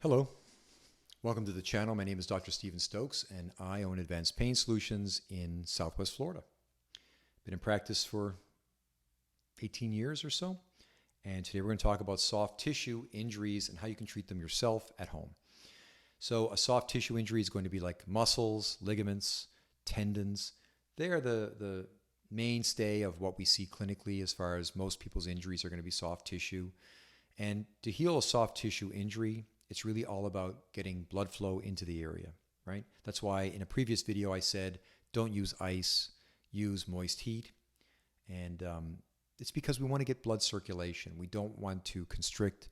Hello, welcome to the channel. My name is Dr. Stephen Stokes and I own Advanced Pain Solutions in Southwest Florida. Been in practice for 18 years or so, and today we're going to talk about soft tissue injuries and how you can treat them yourself at home. So a soft tissue injury is going to be like muscles, ligaments, tendons. They are the mainstay of what we see clinically as far as most people's injuries are going to be soft tissue. And to heal a soft tissue injury, it's really all about getting blood flow into the area, right? That's why in a previous video I said, don't use ice, use moist heat. And it's because we want to get blood circulation. We don't want to constrict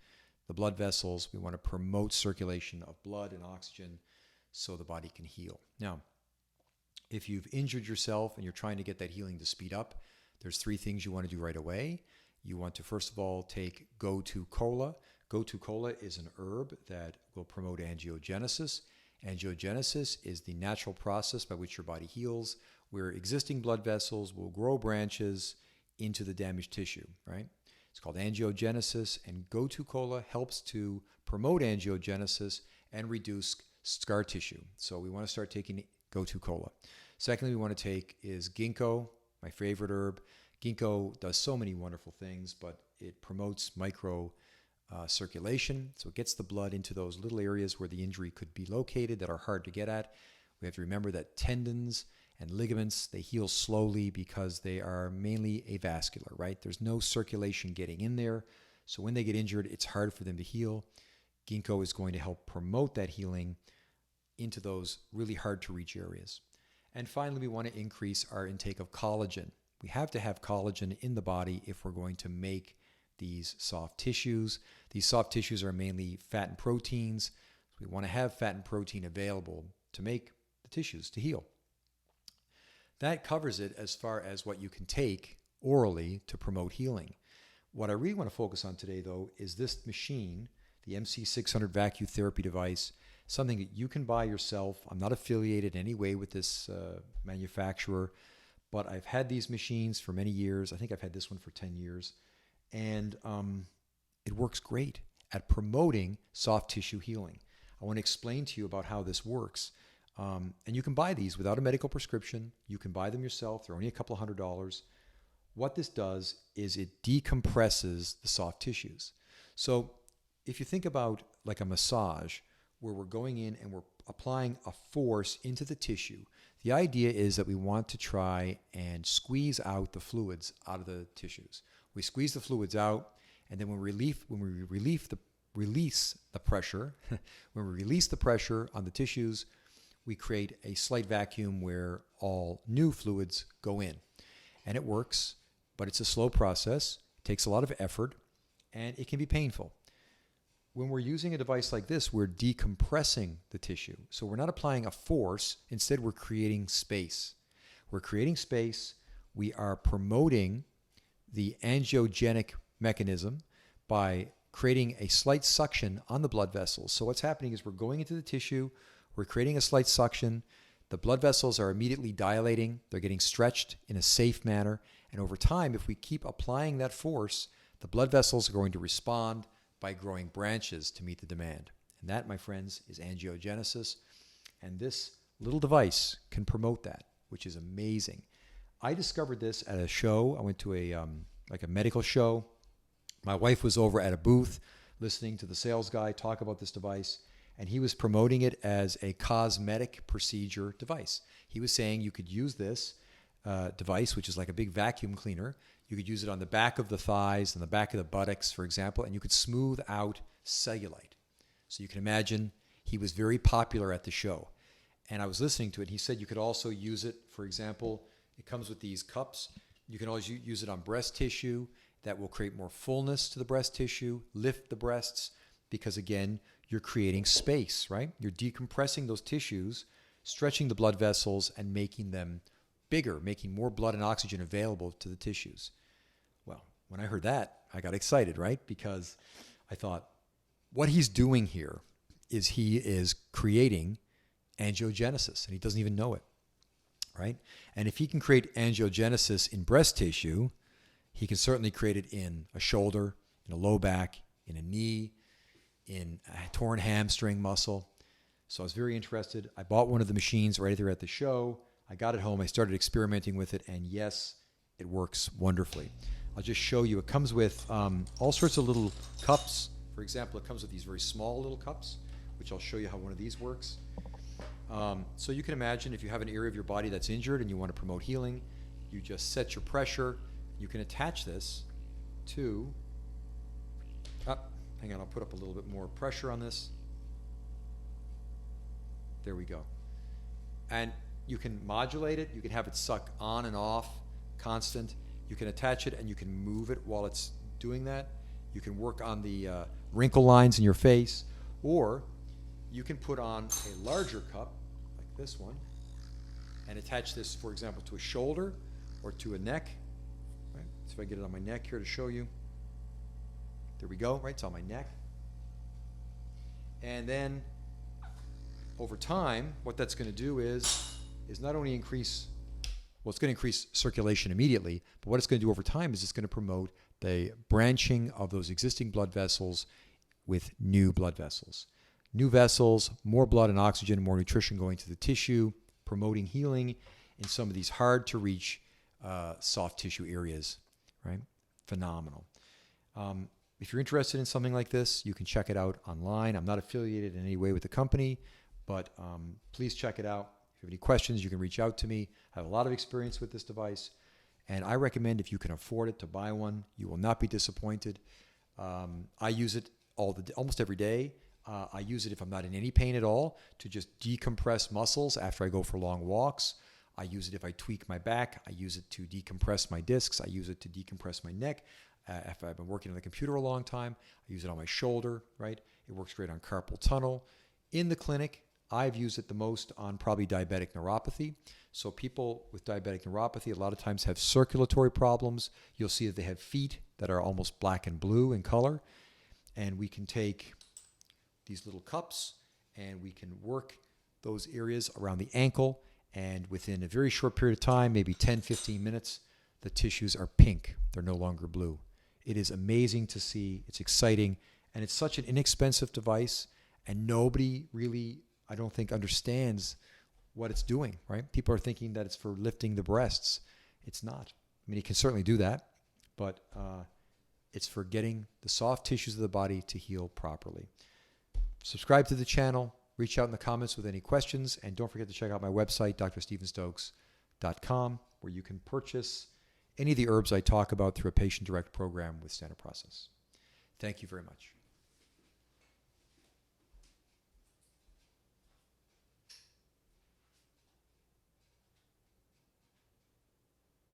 the blood vessels. We want to promote circulation of blood and oxygen so the body can heal. Now, if you've injured yourself and you're trying to get that healing to speed up, there's three things you want to do right away. You want to, first of all, take Gotu Kola. Gotu Kola is an herb that will promote angiogenesis. Angiogenesis is the natural process by which your body heals, where existing blood vessels will grow branches into the damaged tissue, right? It's called angiogenesis, and Gotu Kola helps to promote angiogenesis and reduce scar tissue. So we want to start taking Gotu Kola. Secondly, we want to take is ginkgo, my favorite herb. Ginkgo does so many wonderful things, but it promotes micro circulation, so it gets the blood into those little areas where the injury could be located that are hard to get at. We have to remember that tendons and ligaments, they heal slowly because they are mainly avascular, right? There's no circulation getting in there, so when they get injured, it's hard for them to heal. Ginkgo is going to help promote that healing into those really hard to reach areas. And finally, we want to increase our intake of collagen. We have to have collagen in the body if we're going to make these soft tissues. These soft tissues are mainly fat and proteins. So we want to have fat and protein available to make the tissues to heal. That covers it as far as what you can take orally to promote healing. What I really want to focus on today, though, is this machine, the MC600 vacuum therapy device, something that you can buy yourself. I'm not affiliated in any way with this manufacturer, but I've had these machines for many years. I think I've had this one for 10 years. And it works great at promoting soft tissue healing. I want to explain to you about how this works. And you can buy these without a medical prescription. You can buy them yourself. They're only a couple $100s. What this does is it decompresses the soft tissues. So if you think about like a massage where we're going in and we're applying a force into the tissue, the idea is that we want to try and squeeze out the fluids out of the tissues. We squeeze the fluids out, and then when we release the pressure, when we release the pressure on the tissues, we create a slight vacuum where all new fluids go in. And it works, but it's a slow process. It takes a lot of effort, and it can be painful. When we're using a device like this, we're decompressing the tissue. So we're not applying a force. Instead, we're creating space. We're creating space. We are promoting the angiogenic mechanism by creating a slight suction on the blood vessels. So what's happening is we're going into the tissue, we're creating a slight suction, the blood vessels are immediately dilating, they're getting stretched in a safe manner, and over time, if we keep applying that force, the blood vessels are going to respond by growing branches to meet the demand. And that, my friends, is angiogenesis, and this little device can promote that, which is amazing. I discovered this at a show. I went to a medical show. My wife was over at a booth listening to the sales guy talk about this device, and he was promoting it as a cosmetic procedure device. He was saying you could use this device, which is like a big vacuum cleaner. You could use it on the back of the thighs and the back of the buttocks, for example, and you could smooth out cellulite. So you can imagine he was very popular at the show. And I was listening to it. He said you could also use it, for example, it comes with these cups. You can always use it on breast tissue. That will create more fullness to the breast tissue, lift the breasts, because again, you're creating space, right? You're decompressing those tissues, stretching the blood vessels, and making them bigger, making more blood and oxygen available to the tissues. Well, when I heard that, I got excited, right? Because I thought, what he's doing here is he is creating angiogenesis, and he doesn't even know it. Right? And if he can create angiogenesis in breast tissue, he can certainly create it in a shoulder, in a low back, in a knee, in a torn hamstring muscle. So I was very interested. I bought one of the machines right there at the show. I got it home. I started experimenting with it, and yes, it works wonderfully. I'll just show you. It comes with all sorts of little cups. For example, it comes with these very small little cups, which I'll show you how one of these works. So you can imagine if you have an area of your body that's injured and you want to promote healing, you just set your pressure. You can attach this to, hang on, I'll put up a little bit more pressure on this. There we go. And you can modulate it. You can have it suck on and off, constant. You can attach it and you can move it while it's doing that. You can work on the wrinkle lines in your face, or you can put on a larger cup, like this one, and attach this, for example, to a shoulder or to a neck. Right? So if I get it on my neck here to show you. There we go, right? It's on my neck. And then over time, what that's going to do is not only increase, well, it's going to increase circulation immediately, but what it's going to do over time is it's going to promote the branching of those existing blood vessels with new blood vessels. New vessels, more blood and oxygen, more nutrition going to the tissue, promoting healing in some of these hard to reach soft tissue areas, right? Phenomenal. If you're interested in something like this, you can check it out online. I'm not affiliated in any way with the company, but please check it out. If you have any questions, you can reach out to me. I have a lot of experience with this device, and I recommend, if you can afford it, to buy one. You will not be disappointed. I use it almost every day. I use it if I'm not in any pain at all, to just decompress muscles after I go for long walks. I use it if I tweak my back. I use it to decompress my discs. I use it to decompress my neck. If I've been working on the computer a long time, I use it on my shoulder, right? It works great on carpal tunnel. In the clinic, I've used it the most on probably diabetic neuropathy. So people with diabetic neuropathy a lot of times have circulatory problems. You'll see that they have feet that are almost black and blue in color. And we can take these little cups and we can work those areas around the ankle. And within a very short period of time, maybe 10, 15 minutes, the tissues are pink. They're no longer blue. It is amazing to see. It's exciting. And it's such an inexpensive device. And nobody really, I don't think, understands what it's doing, right? People are thinking that it's for lifting the breasts. It's not. I mean, it can certainly do that, but it's for getting the soft tissues of the body to heal properly. Subscribe to the channel. Reach out in the comments with any questions. And don't forget to check out my website, drstevenstokes.com, where you can purchase any of the herbs I talk about through a patient direct program with Standard Process. Thank you very much.